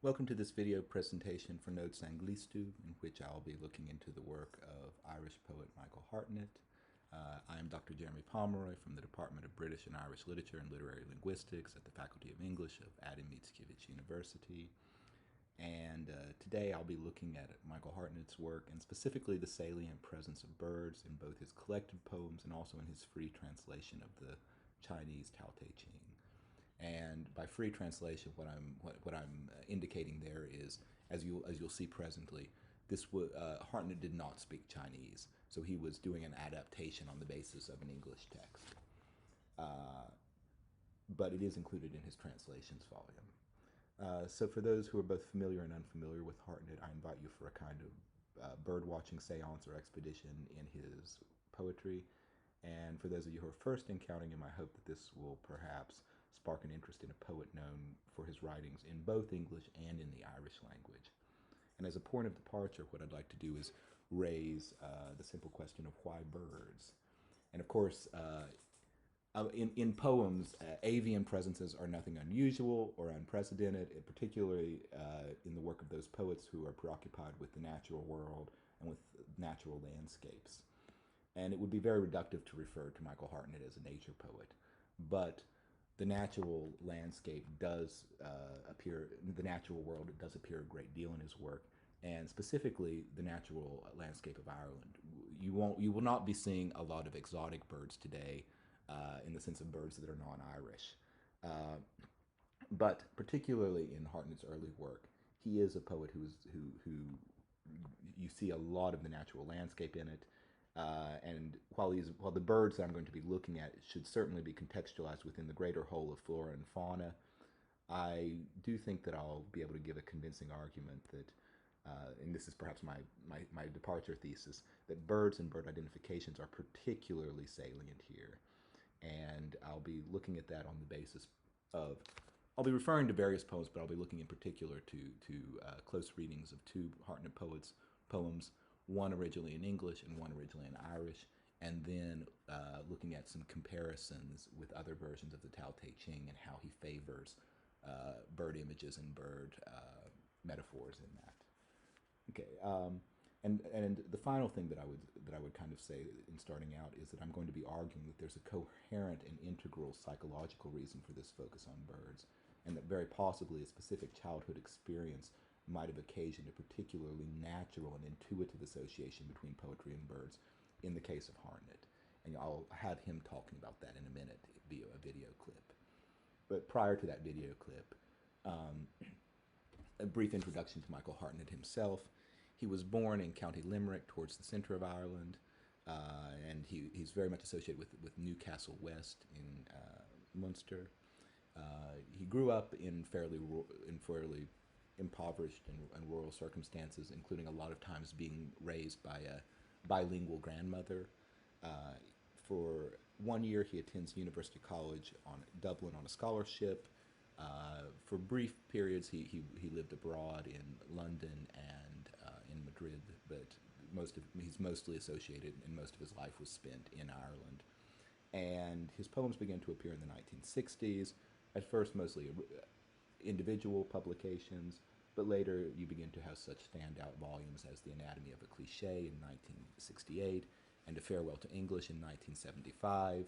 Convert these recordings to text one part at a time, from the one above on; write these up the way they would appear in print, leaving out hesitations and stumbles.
Welcome to this video presentation for Noc Anglistów, in which I'll be looking into the work of Irish poet Michael Hartnett. I am Dr. Jeremy Pomeroy from the Department of British and Irish Literature and Literary Linguistics at the Faculty of English of Adama Mickiewicza University. And today I'll be looking at Michael Hartnett's work, and specifically the salient presence of birds in both his collected poems and also in his free translation of the Chinese Tao Te Ching. And by free translation, what I'm indicating there is, as you'll see presently, Hartnett did not speak Chinese, so he was doing an adaptation on the basis of an English text. But it is included in his translations volume. So for those who are both familiar and unfamiliar with Hartnett, I invite you for a kind of bird-watching seance or expedition in his poetry. And for those of you who are first encountering him, I hope that this will perhaps spark an interest in a poet known for his writings in both English and in the Irish language. And as a point of departure, what I'd like to do is raise the simple question of why birds? And of course, in poems, avian presences are nothing unusual or unprecedented, particularly in the work of those poets who are preoccupied with the natural world and with natural landscapes. And it would be very reductive to refer to Michael Hartnett as a nature poet, but the natural landscape does appear, the natural world does appear a great deal in his work, and specifically the natural landscape of Ireland. You will not be seeing a lot of exotic birds today, in the sense of birds that are non-Irish. But particularly in Hartnett's early work, he is a poet who you see a lot of the natural landscape in it. And while the birds that I'm going to be looking at should certainly be contextualized within the greater whole of flora and fauna, I do think that I'll be able to give a convincing argument that, and this is perhaps my departure thesis, that birds and bird identifications are particularly salient here. And I'll be looking at that on the basis of, I'll be referring to various poems, but I'll be looking in particular to close readings of two Hartnett poems, one originally in English and one originally in Irish, and then looking at some comparisons with other versions of the Tao Te Ching and how he favors bird images and bird metaphors in that. Okay, and the final thing that I would kind of say in starting out is that I'm going to be arguing that there's a coherent and integral psychological reason for this focus on birds, and that very possibly a specific childhood experience might have occasioned a particularly natural and intuitive association between poetry and birds in the case of Hartnett. And I'll have him talking about that in a minute via a video clip. But prior to that video clip, a brief introduction to Michael Hartnett himself. He was born in County Limerick towards the center of Ireland, and he's very much associated with Newcastle West in Munster. He grew up in fairly impoverished and rural circumstances, including a lot of times being raised by a bilingual grandmother. For 1 year, he attends University College in Dublin on a scholarship. For brief periods, he lived abroad in London and in Madrid, but he's mostly associated, and most of his life was spent in Ireland. And his poems began to appear in the 1960s, at first mostly individual publications, but later you begin to have such standout volumes as The Anatomy of a Cliché in 1968 and A Farewell to English in 1975.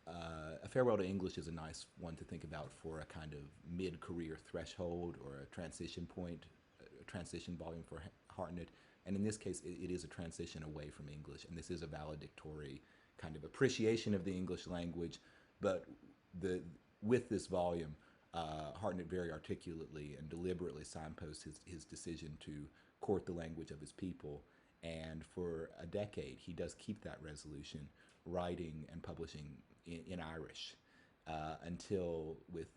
A Farewell to English is a nice one to think about for a kind of mid-career threshold or a transition point, a transition volume for Hartnett. And in this case, it is a transition away from English, and this is a valedictory kind of appreciation of the English language. But with this volume, Hartnett very articulately and deliberately signposts his decision to court the language of his people. And for a decade, he does keep that resolution, writing and publishing in Irish, until with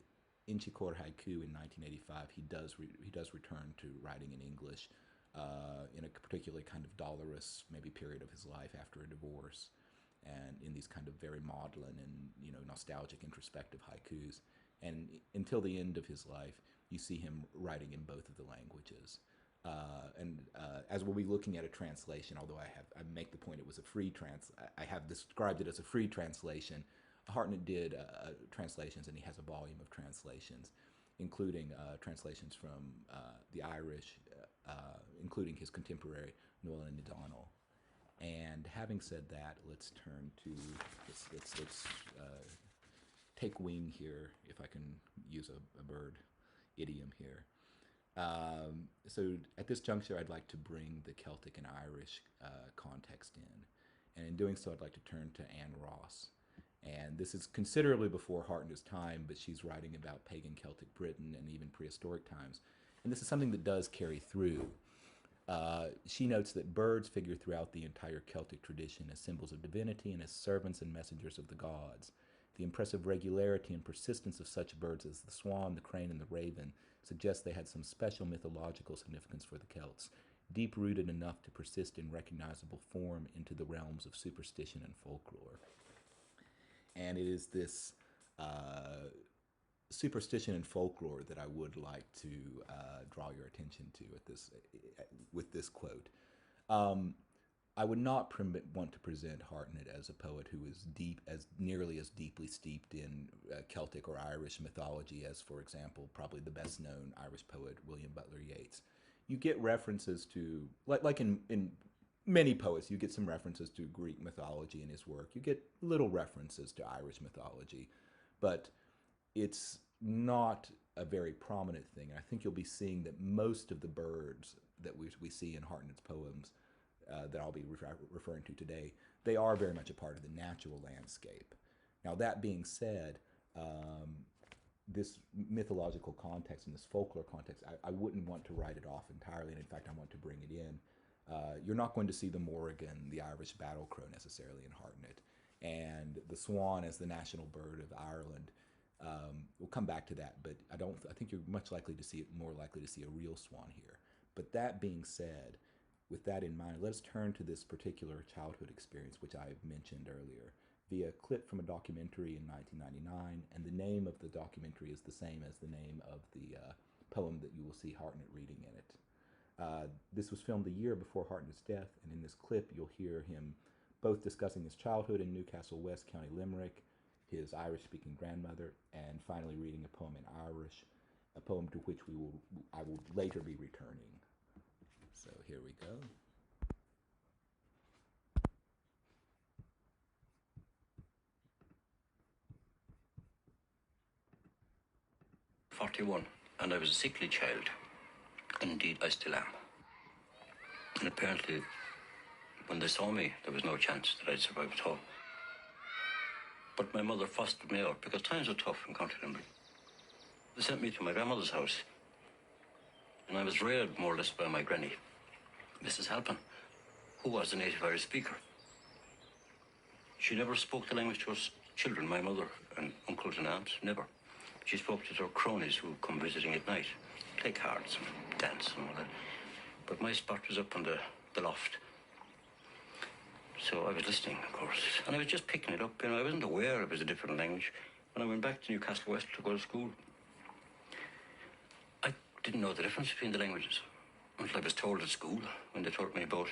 Inchicore Haiku in 1985, he does return to writing in English in a particularly kind of dolorous maybe period of his life after a divorce, and in these kind of very maudlin and nostalgic introspective haikus. And until the end of his life, you see him writing in both of the languages. As we'll be looking at a translation, although I make the point it was a free I have described it as a free translation. Hartnett did translations, and he has a volume of translations. including translations from the Irish, including his contemporary Nolan O'Donnell. And having said that, let's turn to, let's take wing here, if I can use a bird idiom here. So at this juncture, I'd like to bring the Celtic and Irish context in. And in doing so, I'd like to turn to Anne Ross. And this is considerably before Hartnett's time, but she's writing about pagan Celtic Britain and even prehistoric times. And this is something that does carry through. She notes that birds figure throughout the entire Celtic tradition as symbols of divinity and as servants and messengers of the gods. The impressive regularity and persistence of such birds as the swan, the crane, and the raven suggests they had some special mythological significance for the Celts, deep-rooted enough to persist in recognizable form into the realms of superstition and folklore. And it is this superstition and folklore that I would like to draw your attention to with this quote. I would not want to present Hartnett as a poet who is nearly as deeply steeped in Celtic or Irish mythology as, for example, probably the best-known Irish poet William Butler Yeats. You get references to, like in many poets, you get some references to Greek mythology in his work. You get little references to Irish mythology, but it's not a very prominent thing. I think you'll be seeing that most of the birds that we see in Hartnett's poems that I'll be referring to today, they are very much a part of the natural landscape. Now, that being said, this mythological context and this folklore context, I wouldn't want to write it off entirely, and in fact, I want to bring it in. You're not going to see the Morrigan, the Irish battle crow, necessarily in Hartnett, and the swan as the national bird of Ireland. We'll come back to that, but I think you're more likely to see a real swan here. But that being said, with that in mind, let's turn to this particular childhood experience, which I mentioned earlier, via a clip from a documentary in 1999, and the name of the documentary is the same as the name of the poem that you will see Hartnett reading in it. This was filmed a year before Hartnett's death, and in this clip you'll hear him both discussing his childhood in Newcastle West, County Limerick, his Irish-speaking grandmother, and finally reading a poem in Irish, a poem to which I will later be returning. So here we go. "41, and I was a sickly child. Indeed, I still am. And apparently, when they saw me, there was no chance that I'd survive at all. But my mother fostered me out because times were tough in County Limerick. They sent me to my grandmother's house, and I was reared more or less by my granny, Mrs. Halpin, who was a native Irish speaker. She never spoke the language to us children, my mother and uncles and aunts, never. She spoke to her cronies who come visiting at night, play cards and dance and all that. But my spot was up on the loft. So I was listening, of course, and I was just picking it up. I wasn't aware it was a different language. When I went back to Newcastle West to go to school, I didn't know the difference between the languages until I was told at school, when they taught me about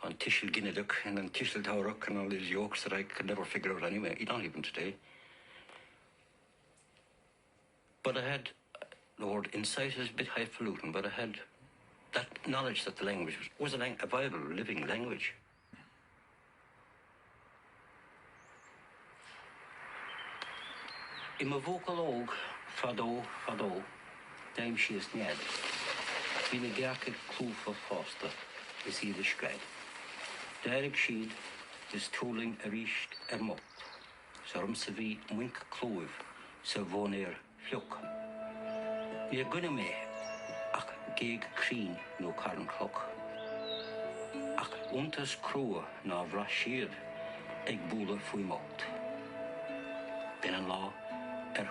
on Tishel Ginneduk and then Tishel Tauruk and all these yokes that I could never figure out anyway, not even today. But I had, the word insight is a bit highfalutin, but I had that knowledge that the language was a viable, living language. In my vocal og, fado, time she is ned. Bhí na gearcad clúfa fásta is iad a scraid. Derek sheed is tooling a ríist mocht. Sorm sa bhí muince clúibh sa bhónéir fliuch. Bhí a gunna mé ach géig crín nó carn cloch. Ach untas crua ná bhra siad ag búla fui mocht. Ben an lá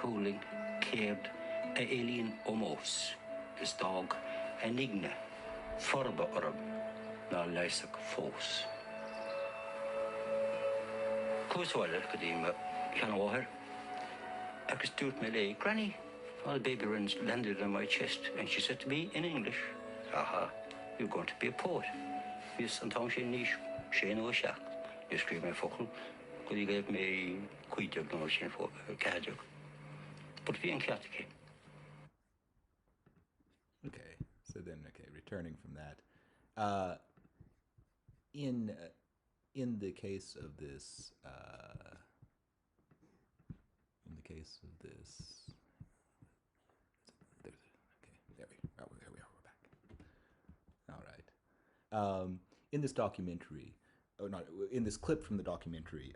húling céird a alien omós is dog enigna forba orb ná leisach fós. Cúsáile go dtí me cheann agus dúirt me lé, Granny, all the baby wrens landed on my chest, and she said to me in English, aha, you're going to be a poet. Yes, an táim sé níos sé nó seach. Ní scríb me focail, go dtí gaibh mé cuideag nó sin caideag. But bhí an ceataice. So then, okay, returning from that, uh, in the case of this, there's, okay, there we are, we're back. All right. In this documentary, oh, not in this clip from the documentary.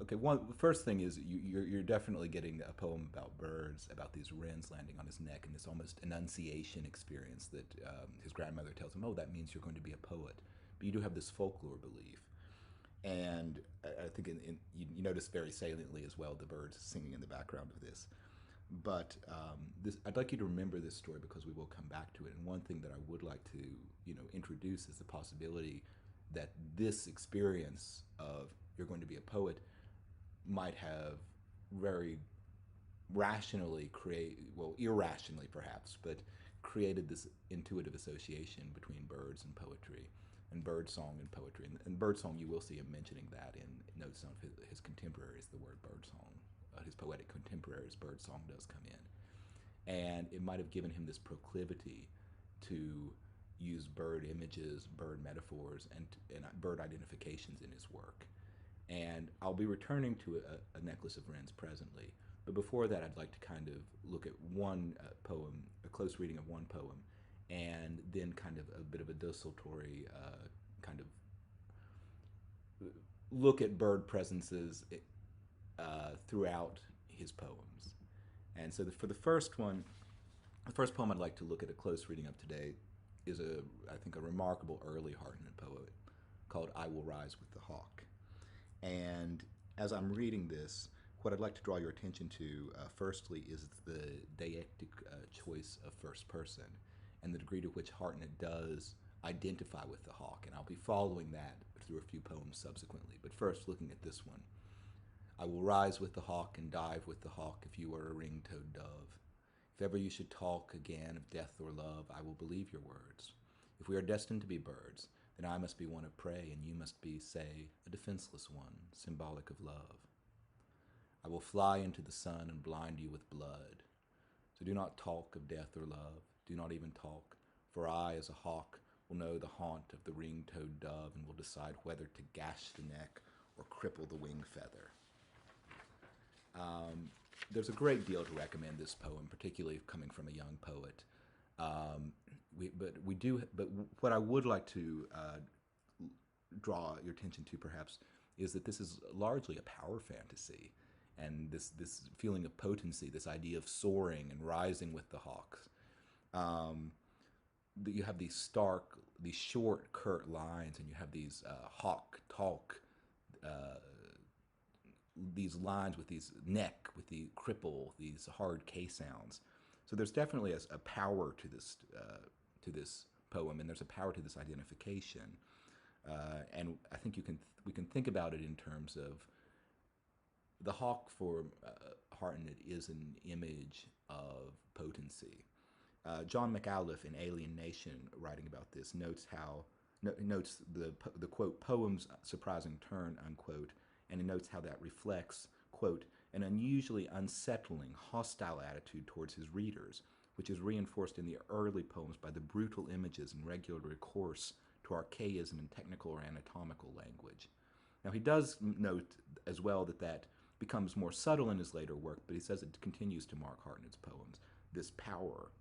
Okay, first thing is you're definitely getting a poem about birds, about these wrens landing on his neck, and this almost enunciation experience that his grandmother tells him, "Oh, that means you're going to be a poet." But you do have this folklore belief, and I think you notice very saliently as well the birds singing in the background of this. But I'd like you to remember this story because we will come back to it. And one thing that I would like to, introduce is the possibility that this experience of you're going to be a poet might have very rationally irrationally perhaps, but created this intuitive association between birds and poetry, and bird song and poetry. And bird song, you will see him mentioning that in notes on his contemporaries, the word bird song. His poetic contemporaries, bird song does come in. And it might have given him this proclivity to use bird images, bird metaphors, and bird identifications in his work. And I'll be returning to a Necklace of Wrens presently. But before that, I'd like to kind of look at one poem, a close reading of one poem, and then kind of a bit of a desultory kind of look at bird presences throughout his poems. And so for the first one, the first poem I'd like to look at a close reading of today is I think a remarkable early Hartnett poet called I Will Rise with the Hawk. And as I'm reading this, what I'd like to draw your attention to firstly is the deictic choice of first person and the degree to which Hartnett does identify with the hawk. And I'll be following that through a few poems subsequently. But first, looking at this one. I will rise with the hawk and dive with the hawk if you are a ring-toed dove. If ever you should talk again of death or love, I will believe your words. If we are destined to be birds, then I must be one of prey and you must be, say, a defenseless one, symbolic of love. I will fly into the sun and blind you with blood. So do not talk of death or love, do not even talk, for I, as a hawk, will know the haunt of the ring-toed dove and will decide whether to gash the neck or cripple the wing feather. There's a great deal to recommend this poem, particularly coming from a young poet. But what I would like to draw your attention to, perhaps, is that this is largely a power fantasy, and this feeling of potency, this idea of soaring and rising with the hawks. You have these short, curt lines, and you have these hawk talk. These lines with these neck, with the cripple, these hard K sounds. So there's definitely a power to this poem, and there's a power to this identification. And I think we can think about it in terms of the hawk for Hartnett is an image of potency. John McAuliffe in Alien Nation, writing about this, notes the quote poem's surprising turn, unquote, and it notes how that reflects, quote, an unusually unsettling, hostile attitude towards his readers, which is reinforced in the early poems by the brutal images and regular recourse to archaism and technical or anatomical language. Now, he does note as well that becomes more subtle in his later work, but he says it continues to mark Hartnett's poems, this power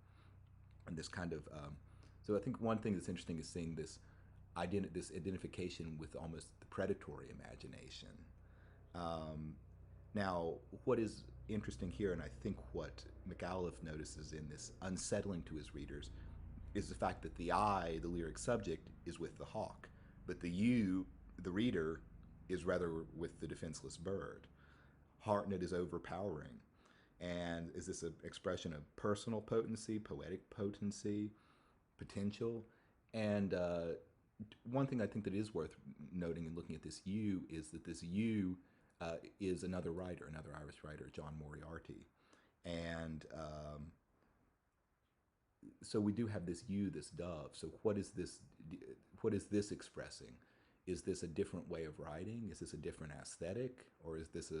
and this kind of... so I think one thing that's interesting is seeing this identification with almost the predatory imagination. Now, what is interesting here, and I think what McAuliffe notices in this unsettling to his readers, is the fact that the I, the lyric subject, is with the hawk, but the you, the reader, is rather with the defenseless bird. Hartnett is overpowering. And is this an expression of personal potency, poetic potency, potential? And one thing I think that is worth noting in looking at this you is that this you is another writer, another Irish writer, John Moriarty. And so we do have this you, this dove. So what is this expressing? Is this a different way of writing? Is this a different aesthetic? Or is this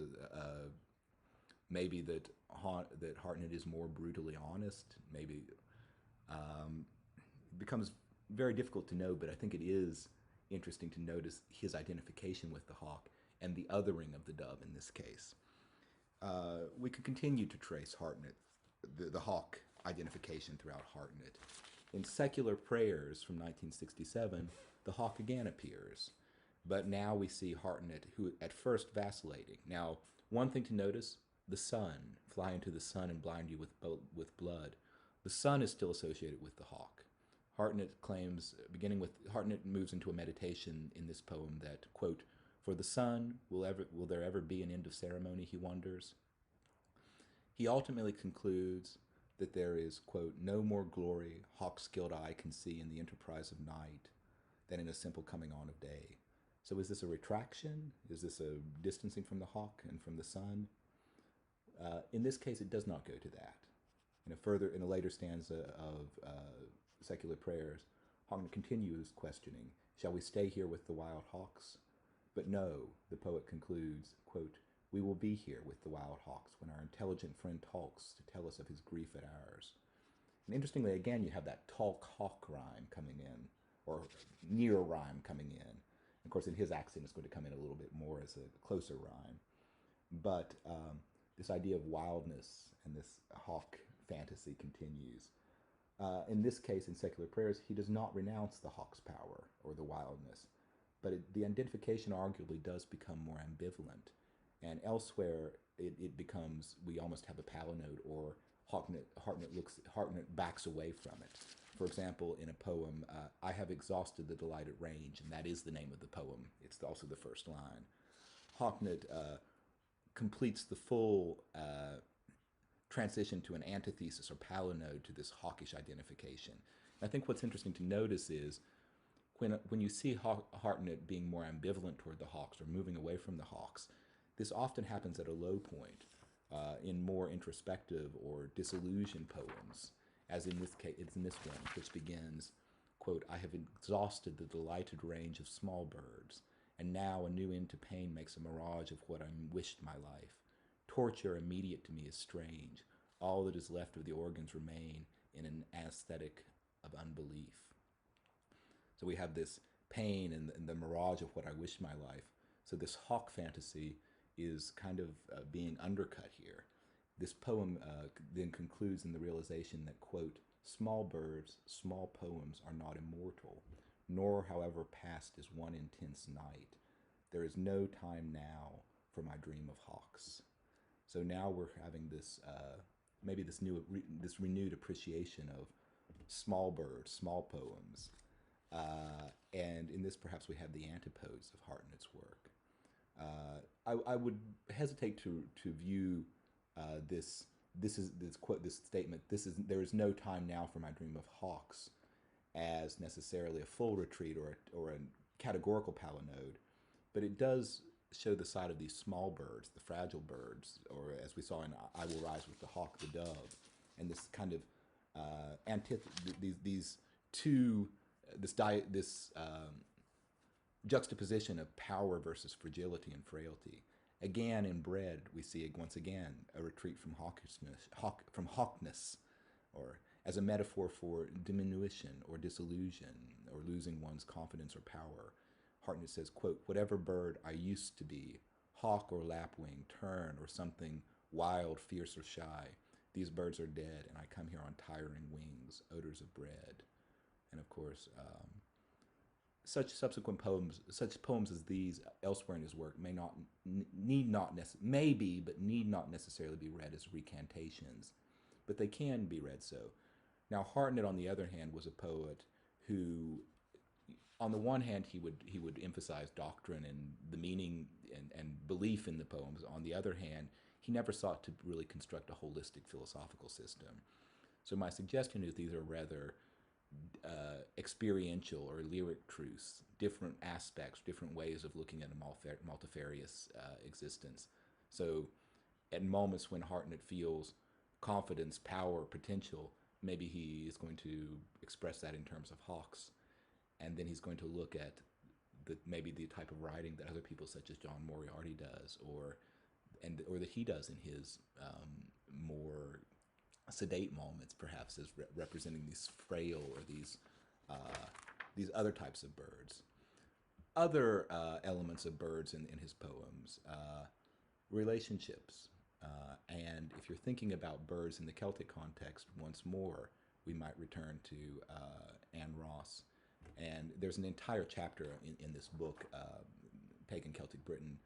maybe that Hartnett is more brutally honest? Maybe becomes very difficult to know, but I think it is interesting to notice his identification with the hawk and the othering of the dove in this case. We could continue to trace Hartnett, the hawk identification throughout Hartnett. In Secular Prayers from 1967, the hawk again appears, but now we see Hartnett, who at first vacillating. Now, one thing to notice, the sun, fly into the sun and blind you with blood. The sun is still associated with the hawk. Hartnett claims, Hartnett moves into a meditation in this poem that, quote, "For the sun, will there ever be an end of ceremony, he wonders?" He ultimately concludes that there is, quote, "no more glory hawk-skilled eye can see in the enterprise of night than in a simple coming on of day." So is this a retraction? Is this a distancing from the hawk and from the sun? In this case, it does not go to that. In a later stanza of Secular Prayers, Hartnett continues questioning, "Shall we stay here with the wild hawks?" But no, the poet concludes, quote, "We will be here with the wild hawks when our intelligent friend talks to tell us of his grief at ours." And interestingly, again, you have that talk-hawk rhyme coming in, or near rhyme coming in. Of course, in his accent, it's going to come in a little bit more as a closer rhyme. But this idea of wildness and this hawk fantasy continues. In this case, in Secular Prayers, he does not renounce the hawk's power or the wildness, but the identification arguably does become more ambivalent. And elsewhere, it becomes, we almost have a palinode, or Hartnett backs away from it. For example, in a poem, "I have exhausted the delighted range," and that is the name of the poem. It's also the first line. Hartnett completes the full transition to an antithesis or palinode to this hawkish identification. And I think what's interesting to notice is when you see Hartnett being more ambivalent toward the hawks or moving away from the hawks, this often happens at a low point in more introspective or disillusioned poems, as in this case, it's in this one, which begins, quote, "I have exhausted the delighted range of small birds, and now a new end to pain makes a mirage of what I wished my life. Torture immediate to me is strange. All that is left of the organs remain in an aesthetic of unbelief." So we have this pain and the mirage of what I wish my life. So this hawk fantasy is kind of being undercut here. This poem then concludes in the realization that, quote, "Small birds, small poems are not immortal, nor, however, past is one intense night. There is no time now for my dream of hawks." So now we're having this, maybe this renewed appreciation of small birds, small poems. And in this, perhaps we have the antipodes of Hartnett's work. I would hesitate to view this statement, "there is no time now for my dream of hawks," as necessarily a full retreat or a categorical palinode, but it does show the side of these small birds, the fragile birds, or as we saw in "I Will Rise with the Hawk, the Dove," and this kind of this juxtaposition of power versus fragility and frailty. Again, in Bread, we see once again a retreat from hawkness, or as a metaphor for diminution or disillusion or losing one's confidence or power. Hartnett says, quote, "Whatever bird I used to be, hawk or lapwing, tern, or something wild, fierce, or shy, these birds are dead, and I come here on tiring wings, odors of bread." And of course, such poems as these elsewhere in his work may not necessarily be read as recantations, but they can be read so. Now, Hartnett, on the other hand, was a poet who, on the one hand, he would emphasize doctrine and the meaning and belief in the poems. On the other hand, he never sought to really construct a holistic philosophical system. So my suggestion is these are rather experiential or lyric truths, different aspects, different ways of looking at a multifarious existence. So at moments when Hartnett feels confidence, power, potential, maybe he is going to express that in terms of hawks, and then he's going to look at maybe the type of writing that other people such as John Moriarty does, or that he does in his more sedate moments, perhaps, as representing these frail or these these other types of birds. Other elements of birds in his poems, relationships. And if you're thinking about birds in the Celtic context once more, we might return to Anne Ross. And there's an entire chapter in this book, Pagan Celtic Britain,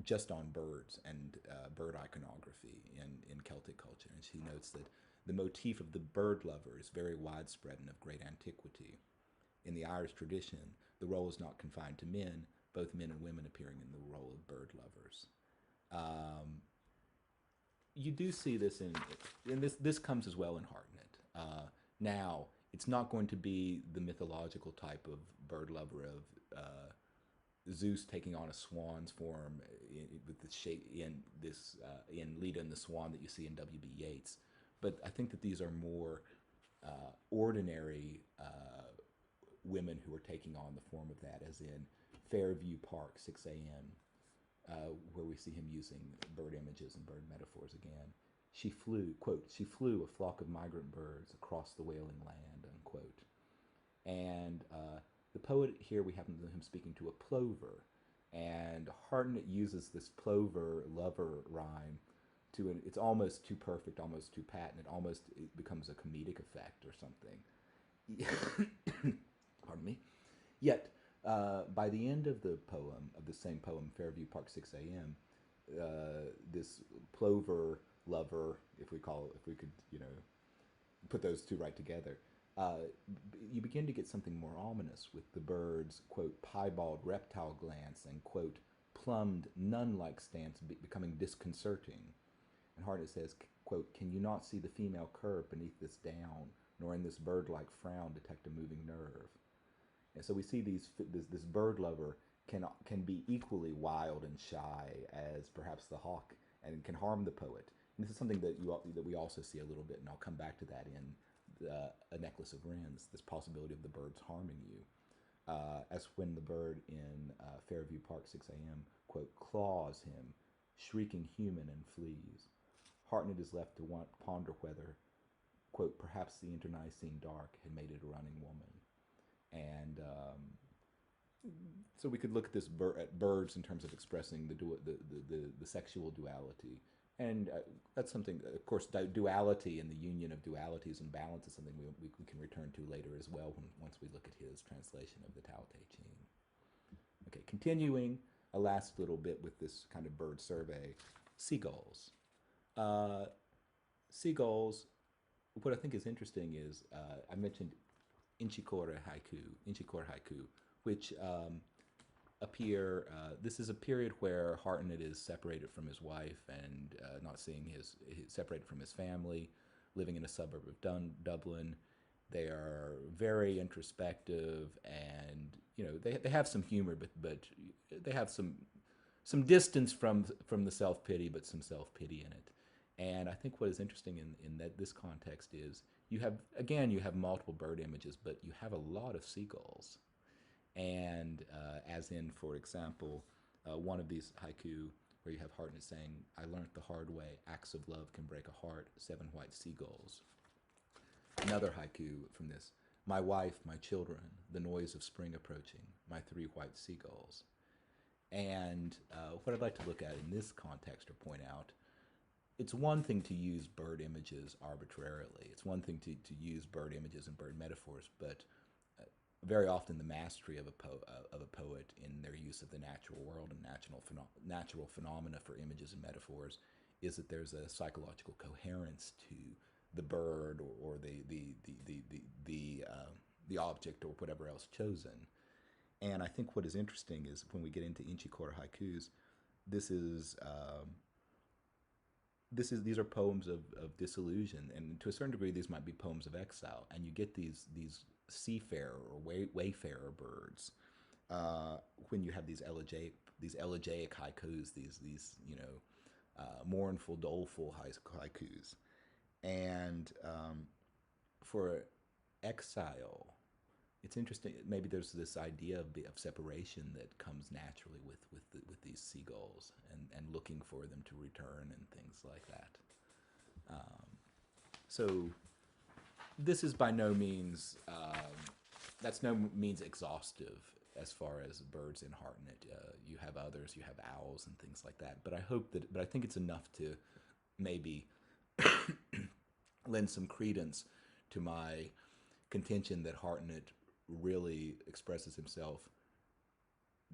just on birds and bird iconography in Celtic culture. And she notes that the motif of the bird lover is very widespread and of great antiquity. In the Irish tradition, the role is not confined to men, both men and women appearing in the role of bird lovers. You do see this in this comes as well in Hartnett. Now, it's not going to be the mythological type of bird lover of Zeus taking on a swan's form with the shape in Leda and the Swan that you see in W.B. Yeats. But I think that these are more ordinary women who are taking on the form of that, as in Fairview Park, 6 a.m., where we see him using bird images and bird metaphors again. She flew, quote, she flew a flock of migrant birds across the wailing land, unquote. And the poet here, we have him speaking to a plover, and Hartnett uses this plover lover rhyme to it's almost too perfect, almost too patent. It becomes a comedic effect or something. Pardon me. Yet, by the end of the poem, of the same poem, Fairview Park, 6 a.m., this plover lover, if we could, put those two right together, you begin to get something more ominous with the bird's, quote, piebald reptile glance and, quote, plumbed nun-like stance becoming disconcerting. And Hartnett says, quote, can you not see the female curve beneath this down, nor in this bird-like frown detect a moving nerve? And so we see this bird lover can be equally wild and shy as perhaps the hawk, and can harm the poet. And this is something that we also see a little bit, and I'll come back to that in A Necklace of Wrens, this possibility of the birds harming you. As when the bird in Fairview Park, 6 a.m., quote, claws him, shrieking human, and flees. Hartnett is left to ponder whether, quote, perhaps the internecine dark had made it a running woman. And so we could look at this at birds in terms of expressing the sexual duality. And that's something, of course, duality and the union of dualities and balance is something we can return to later as well once we look at his translation of the Tao Te Ching. Okay, continuing a last little bit with this kind of bird survey. Seagulls. Seagulls, what I think is interesting is, I mentioned Inchikore haiku, which appear, this is a period where Hartnett is separated from his wife and not seeing separated from his family, living in a suburb of Dublin. They are very introspective, and they have some humor, but they have some distance from the self-pity, but some self-pity in it. And I think what is interesting in this context is you have multiple bird images, but you have a lot of seagulls. And as in, for example, one of these haiku where you have Hartnett saying, I learned the hard way, acts of love can break a heart, 7 white seagulls. Another haiku from this, my wife, my children, the noise of spring approaching, my 3 white seagulls. And what I'd like to look at in this context or point out, it's one thing to use bird images arbitrarily. It's one thing to use bird images and bird metaphors, but very often the mastery of a poet in their use of the natural world and natural phenomena for images and metaphors is that there's a psychological coherence to the bird or the object or whatever else chosen. And I think what is interesting is when we get into Inchikore haikus, these are poems of disillusion, and to a certain degree these might be poems of exile, and you get these seafarer or wayfarer birds when you have these elegiac haikus, these mournful, doleful haikus. And for exile, it's interesting. Maybe there's this idea of separation that comes naturally with these seagulls and looking for them to return and things like that. So this is by no means that's no means exhaustive as far as birds in Hartnett. You have others, you have owls and things like that. But I think it's enough to maybe lend some credence to my contention that Hartnett really expresses himself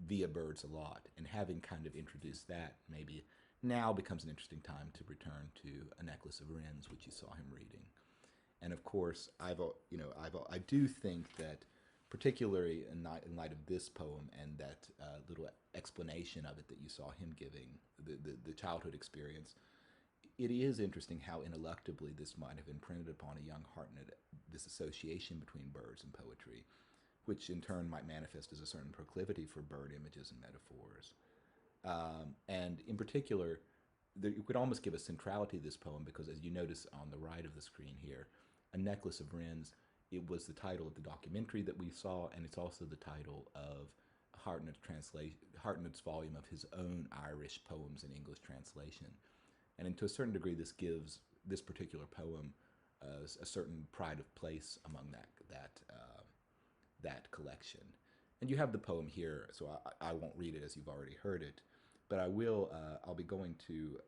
via birds a lot. And having kind of introduced that, maybe now becomes an interesting time to return to A Necklace of Wrens, which you saw him reading. And of course, I do think that, particularly in light of this poem and that little explanation of it that you saw him giving, the childhood experience, it is interesting how ineluctably this might have imprinted upon a young Hartnett this association between birds and poetry, which in turn might manifest as a certain proclivity for bird images and metaphors. And in particular, you could almost give a centrality to this poem because, as you notice on the right of the screen here, A Necklace of Wrens, it was the title of the documentary that we saw, and it's also the title of Hartnett's volume of his own Irish poems in English translation. And to a certain degree, this gives this particular poem a certain pride of place among that collection. And you have the poem here, so I won't read it as you've already heard it, but I'll be going to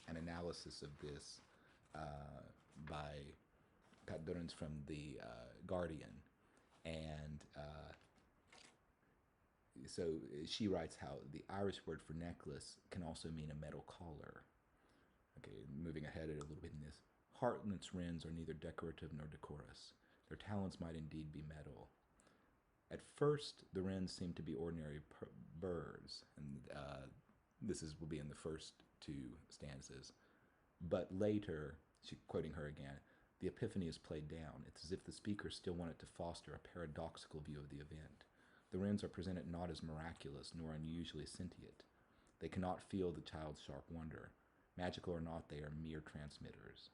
an analysis of this by Pat Durrance from the Guardian, and so she writes how the Irish word for necklace can also mean a metal collar. Okay, moving ahead a little bit in this. Hartnett's wrens are neither decorative nor decorous. Their talons might indeed be metal. At first, the wrens seem to be ordinary birds, and will be in the first two stanzas. But later, quoting her again, the epiphany is played down. It's as if the speaker still wanted to foster a paradoxical view of the event. The wrens are presented not as miraculous nor unusually sentient. They cannot feel the child's sharp wonder. Magical or not, they are mere transmitters.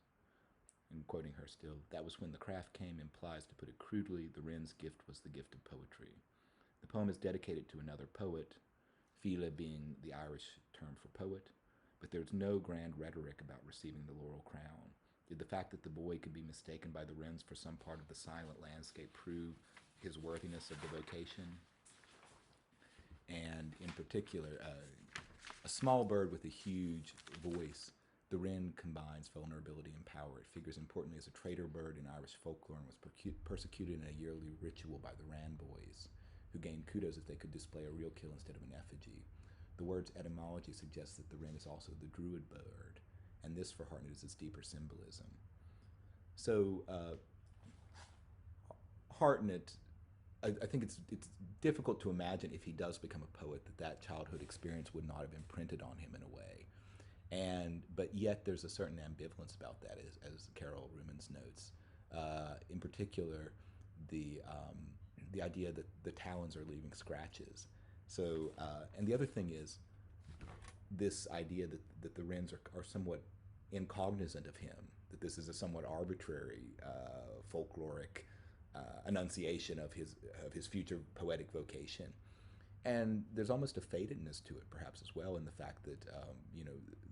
And quoting her still, that was when the craft came implies, to put it crudely, the wren's gift was the gift of poetry. The poem is dedicated to another poet, file being the Irish term for poet, but there's no grand rhetoric about receiving the laurel crown. Did the fact that the boy could be mistaken by the wrens for some part of the silent landscape prove his worthiness of the vocation? And in particular, a small bird with a huge voice, the wren combines vulnerability and power. It figures importantly as a traitor bird in Irish folklore and was persecuted in a yearly ritual by the Ran boys, who gained kudos if they could display a real kill instead of an effigy. The word's etymology suggests that the wren is also the druid bird, and this for Hartnett is its deeper symbolism. So Hartnett, I think it's difficult to imagine if he does become a poet that childhood experience would not have imprinted on him in a way. But yet there's a certain ambivalence about that, as Carol Rumens notes. In particular, the idea that the talons are leaving scratches. So, and the other thing is this idea that the wrens are somewhat incognizant of him, that this is a somewhat arbitrary, folkloric enunciation of his future poetic vocation. And there's almost a fatedness to it, perhaps, as well, in the fact that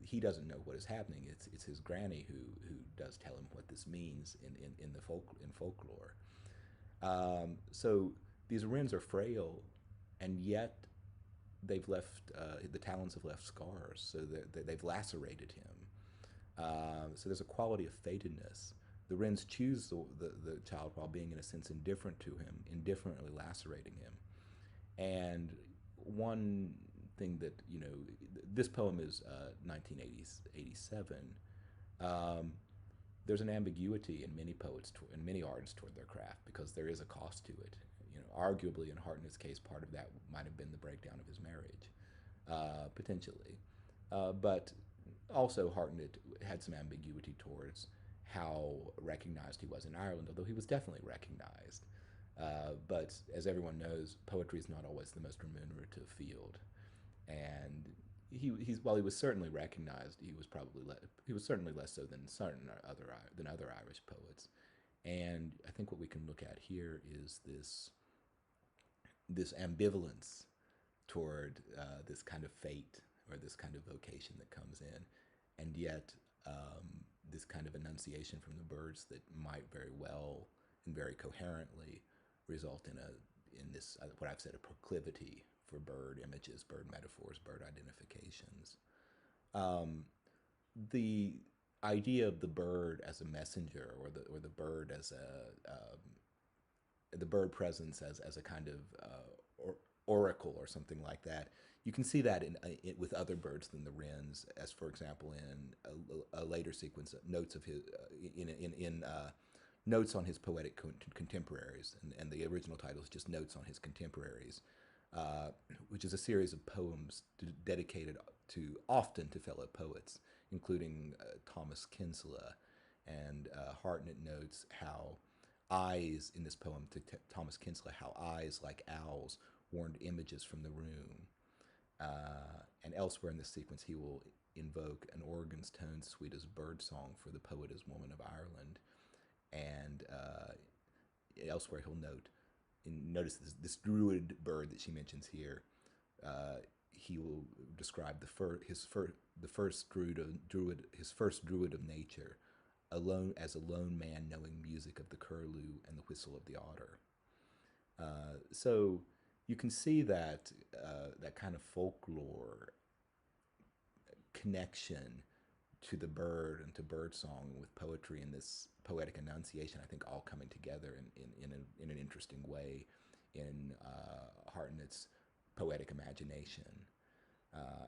he doesn't know what is happening. It's his granny who does tell him what this means in folklore. So these wrens are frail, and yet they've left the talons have left scars, so they've lacerated him. So there's a quality of fatedness. The wrens choose the child while being, in a sense, indifferent to him, indifferently lacerating him. And one thing that, this poem is 1987. There's an ambiguity in many poets and many artists toward their craft because there is a cost to it. Arguably, in Hartnett's case, part of that might have been the breakdown of his marriage, potentially. But also, Hartnett had some ambiguity towards how recognized he was in Ireland, although he was definitely recognized. But as everyone knows, poetry is not always the most remunerative field, and while he was certainly recognized, he was certainly less so than other Irish poets. And I think what we can look at here is this ambivalence toward this kind of fate or this kind of vocation that comes in, and yet this kind of enunciation from the birds that might very well and very coherently result in this what I've said, a proclivity for bird images, bird metaphors, bird identifications. The idea of the bird as a messenger, or the bird as the bird presence as a kind of oracle or something like that. You can see that with other birds than the wrens, as for example in a later sequence, notes of his notes on his poetic contemporaries, and the original title is just Notes on His Contemporaries, which is a series of poems dedicated often to fellow poets, including Thomas Kinsella. And Hartnett notes how eyes in this poem to Thomas Kinsella, how eyes like owls warned images from the room. And elsewhere in this sequence, he will invoke an organ's tone sweet as bird song for the poet as woman of Ireland. And elsewhere he'll notice this druid bird that she mentions here. He will describe his first druid of nature, as a lone man knowing music of the curlew and the whistle of the otter. So you can see that that kind of folklore connection to the bird and to bird song with poetry and this poetic enunciation, I think, all coming together in an interesting way in Hartnett's poetic imagination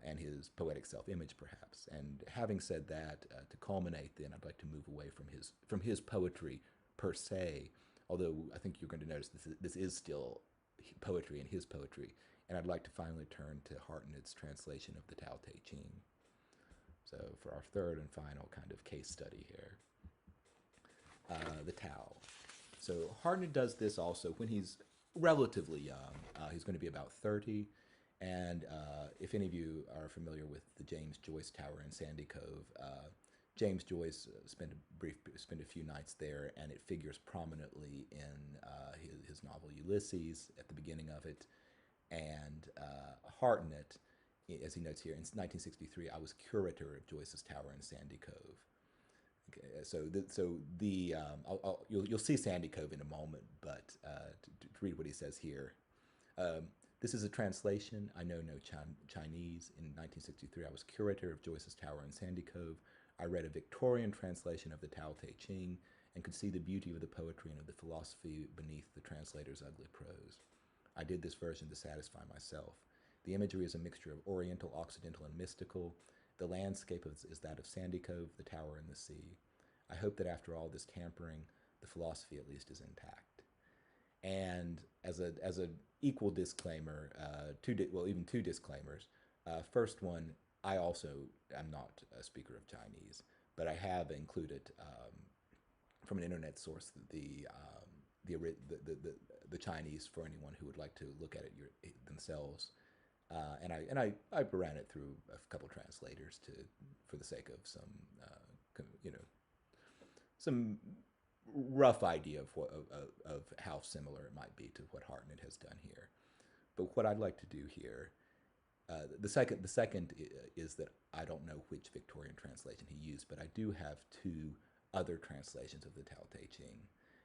and his poetic self-image, perhaps. And having said that, to culminate, then I'd like to move away from his poetry per se, although I think you're going to notice this is still poetry and his poetry, and I'd like to finally turn to Hartnett's translation of the Tao Te Ching. So for our third and final kind of case study here, the Tao. So Hartnett does this also when he's relatively young. He's going to be about 30, and if any of you are familiar with the James Joyce Tower in Sandy Cove, James Joyce spent a few nights there, and it figures prominently in his novel Ulysses at the beginning of it. And Hartnett, as he notes here, in 1963, I was curator of Joyce's Tower in Sandy Cove. Okay, you'll see Sandy Cove in a moment, but to read what he says here. This is a translation. I know no Chinese. In 1963, I was curator of Joyce's Tower in Sandy Cove. I read a Victorian translation of the Tao Te Ching and could see the beauty of the poetry and of the philosophy beneath the translator's ugly prose. I did this version to satisfy myself. The imagery is a mixture of Oriental, Occidental, and mystical. The landscape is that of Sandy Cove, the tower, and the sea. I hope that after all this tampering, the philosophy at least is intact. And as an equal disclaimer, even two disclaimers. First one, I also am not a speaker of Chinese, but I have included from an internet source the Chinese for anyone who would like to look at it themselves. And I ran it through a couple translators for the sake of some rough idea of how similar it might be to what Hartnett has done here. But what I'd like to do here, the second is that I don't know which Victorian translation he used, but I do have two other translations of the Tao Te Ching.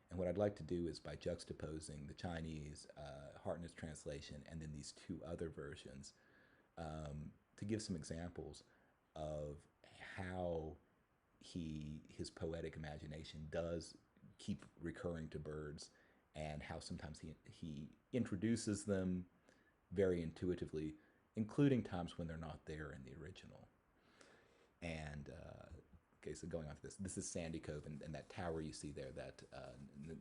And what I'd like to do is, by juxtaposing the Chinese, Hartnett's translation, and then these two other versions, to give some examples of how his poetic imagination does keep recurring to birds, and how sometimes he introduces them very intuitively, including times when they're not there in the original. And okay, so going on to this is Sandy Cove, and that tower you see there, that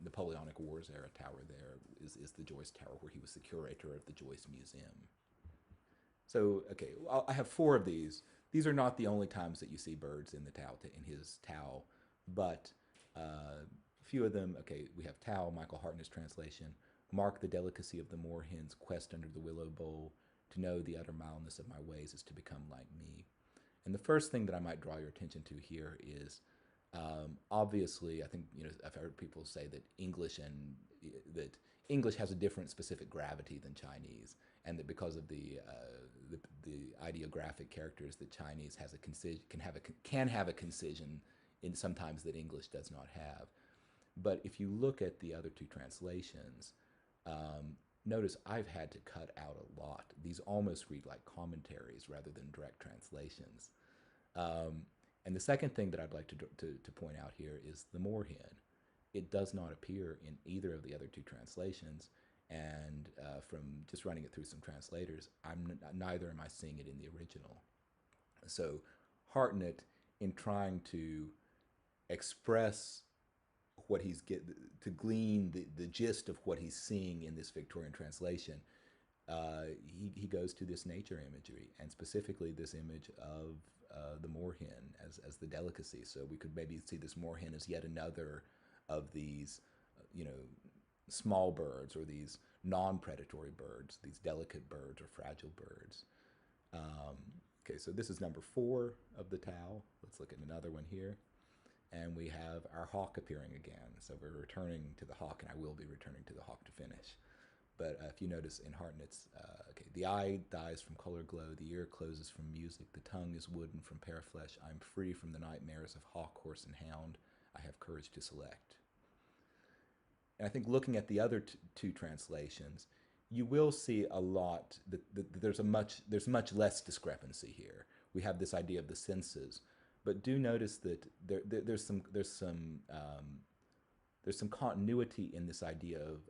Napoleonic Wars era tower there, is the Joyce Tower, where he was the curator of the Joyce Museum. So, okay, I have four of these. These are not the only times that you see birds in his Tao, but a few of them. Okay, we have Tao, Michael Hartnett's translation. Mark the delicacy of the moorhen's quest under the willow bowl. To know the utter mildness of my ways is to become like me. And the first thing that I might draw your attention to here is, obviously, I think I've heard people say that English has a different specific gravity than Chinese, and that because of the ideographic characters, that Chinese has can have a concision in sometimes that English does not have. But if you look at the other two translations, Notice I've had to cut out a lot. These almost read like commentaries rather than direct translations. And the second thing that I'd like to point out here is the moorhen. It does not appear in either of the other two translations, and from just running it through some translators, neither am I seeing it in the original. So Hartnett, in trying to express what to glean the gist of what he's seeing in this Victorian translation, he goes to this nature imagery, and specifically this image of the moorhen as the delicacy. So we could maybe see this moorhen as yet another of these, small birds, or these non-predatory birds, these delicate birds or fragile birds. Okay, so this is number 4 of the Tao. Let's look at another one here. And we have our hawk appearing again. So we're returning to the hawk, and I will be returning to the hawk to finish. But if you notice in Hartnett's, okay, the eye dies from color glow, the ear closes from music, the tongue is wooden from pear flesh, I'm free from the nightmares of hawk, horse, and hound, I have courage to select. And I think looking at the other two translations, you will see a lot, there's much less discrepancy here. We have this idea of the senses, but do notice that there's some continuity in this idea of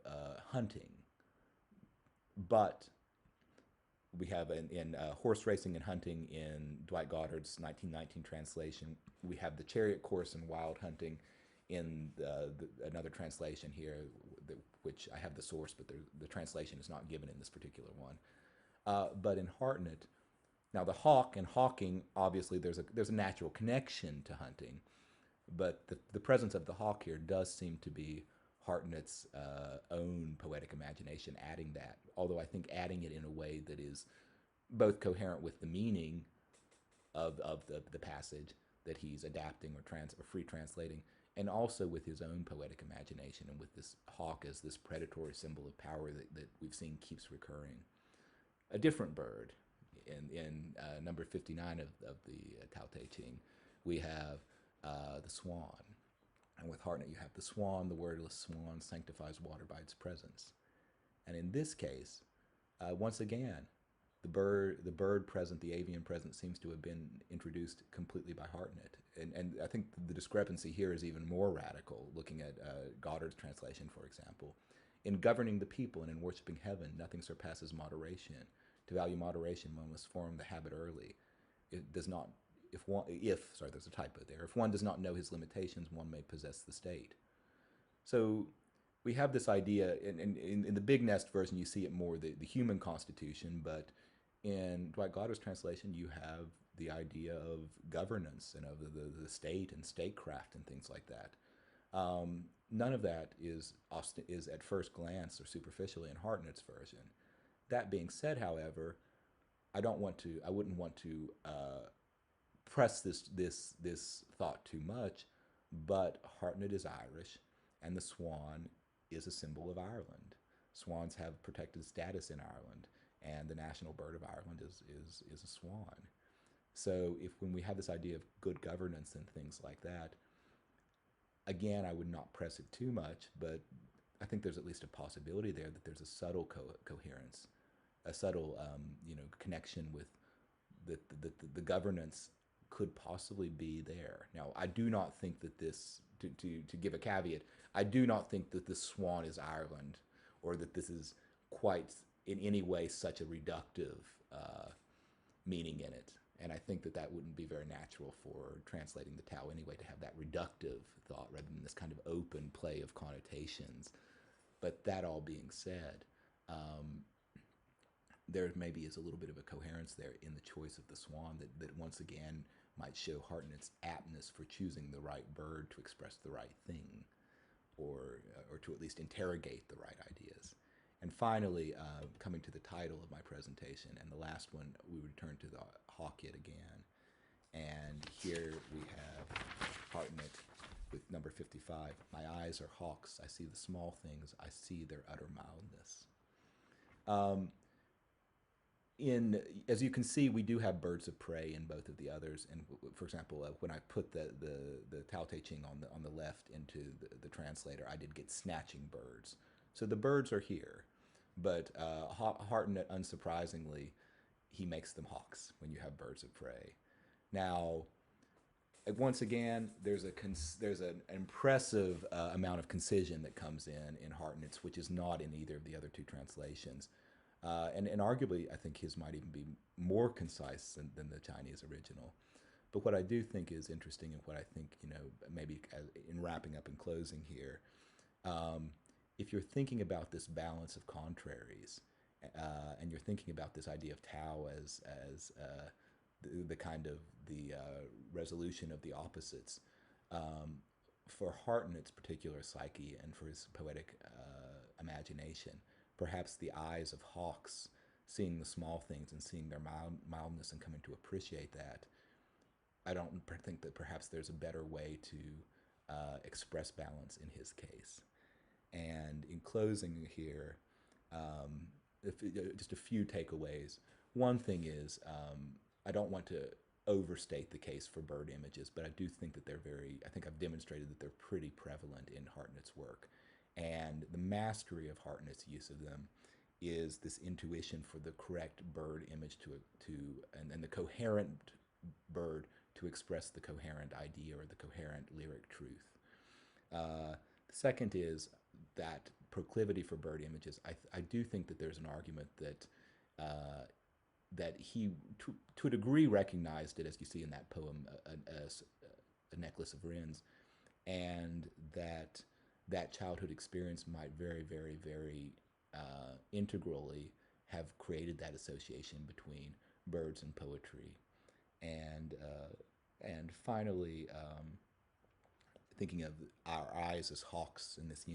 hunting. But we have in horse racing and hunting in Dwight Goddard's 1919 translation. We have the chariot course and wild hunting in another translation here, which I have the source, but the translation is not given in this particular one. But in Hartnett, now the hawk and hawking, obviously there's a natural connection to hunting, but the presence of the hawk here does seem to be Hartnett's own poetic imagination adding that, although I think adding it in a way that is both coherent with the meaning of the passage that he's adapting or free translating, and also with his own poetic imagination, and with this hawk as this predatory symbol of power that we've seen keeps recurring. A different bird, in number 59 of the Tao Te Ching, we have the swan. And with Hartnett, you have the swan, the wordless swan sanctifies water by its presence. And in this case, once again, the bird present, the avian present, seems to have been introduced completely by Hartnett. And I think the discrepancy here is even more radical, looking at Goddard's translation, for example. In governing the people and in worshiping heaven, nothing surpasses moderation. To value moderation, one must form the habit early. It does not, there's a typo there. If one does not know his limitations, one may possess the state. So we have this idea, in the Big Nest version, you see it more, the human constitution, but in Dwight Goddard's translation, you have the idea of governance and of the state and statecraft and things like that. None of that is at first glance or superficially in Hartnett's version. That being said, however, I wouldn't want to press this thought too much, but Hartnett is Irish, and the swan is a symbol of Ireland. Swans have protected status in Ireland, and the national bird of Ireland is a swan. So when we have this idea of good governance and things like that, again, I would not press it too much, but I think there's at least a possibility there that there's a subtle coherence, a subtle connection with the governance could possibly be there. Now, I do not think that this, to give a caveat, I do not think that the swan is Ireland, or that this is quite in any way such a reductive meaning in it. And I think that wouldn't be very natural for translating the Tao anyway, to have that reductive thought rather than this kind of open play of connotations. But that all being said, there maybe is a little bit of a coherence there in the choice of the swan that once again might show Hartnett's aptness for choosing the right bird to express the right thing, or to at least interrogate the right ideas. And finally, coming to the title of my presentation, and the last one, we return to the hawk yet again. And here we have Hartnett with number 55. My eyes are hawks. I see the small things. I see their utter mildness. As you can see, we do have birds of prey in both of the others. And for example, when I put the Tao Te Ching on the left into the translator, I did get snatching birds. So the birds are here, but Hartnett, unsurprisingly, he makes them hawks when you have birds of prey. Now, once again, there's an impressive amount of concision that comes in Hartnett's, which is not in either of the other two translations. And arguably, I think his might even be more concise than the Chinese original. But what I do think is interesting, and what I think, maybe in wrapping up and closing here, if you're thinking about this balance of contraries, and you're thinking about this idea of Tao as the kind of the resolution of the opposites, for Hartnett's particular psyche and for his poetic imagination, perhaps the eyes of hawks, seeing the small things and seeing their mildness and coming to appreciate that, I don't think that perhaps there's a better way to express balance in his case. And in closing here, just a few takeaways. One thing is, I don't want to overstate the case for bird images, but I do think that I think I've demonstrated that they're pretty prevalent in Hartnett's work. And the mastery of Hartnett's use of them is this intuition for the correct bird image and the coherent bird to express the coherent idea or the coherent lyric truth. The second is that proclivity for bird images. I do think that there's an argument that that he, to a degree, recognized it, as you see in that poem, a Necklace of Wrens, and that childhood experience might very, very, very integrally have created that association between birds and poetry. And finally, thinking of our eyes as hawks in this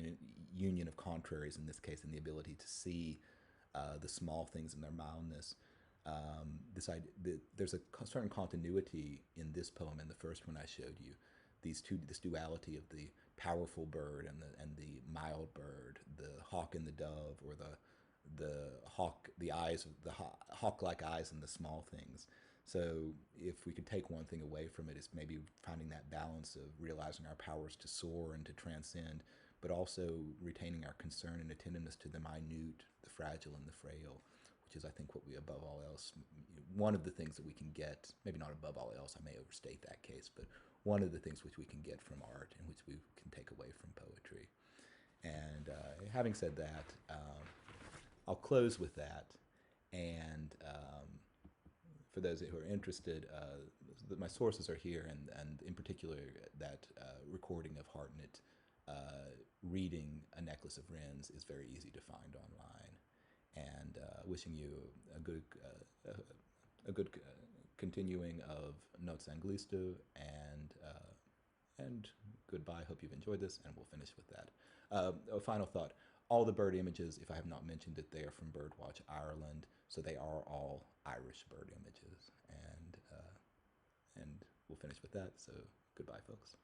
union of contraries, in this case, in the ability to see the small things in their mildness. There's a certain continuity in this poem and the first one I showed you. This duality of the powerful bird and the mild bird, the hawk and the dove, or the hawk-like eyes in the small things. So if we could take one thing away from it, it's maybe finding that balance of realizing our powers to soar and to transcend, but also retaining our concern and attentiveness to the minute, the fragile, and the frail, which is, I think, what we, above all else, one of the things that we can get, maybe not above all else, I may overstate that case, but one of the things which we can get from art and which we can take away from poetry. And having said that, I'll close with that. And for those who are interested, my sources are here, and in particular, that recording of Hartnett reading A Necklace of Wrens is very easy to find online. And wishing you a good continuing of Noc Anglistów, and goodbye. Hope you've enjoyed this, and we'll finish with that. A final thought: all the bird images, if I have not mentioned it, they are from Birdwatch Ireland, so they are all Irish bird images. And we'll finish with that. So goodbye, folks.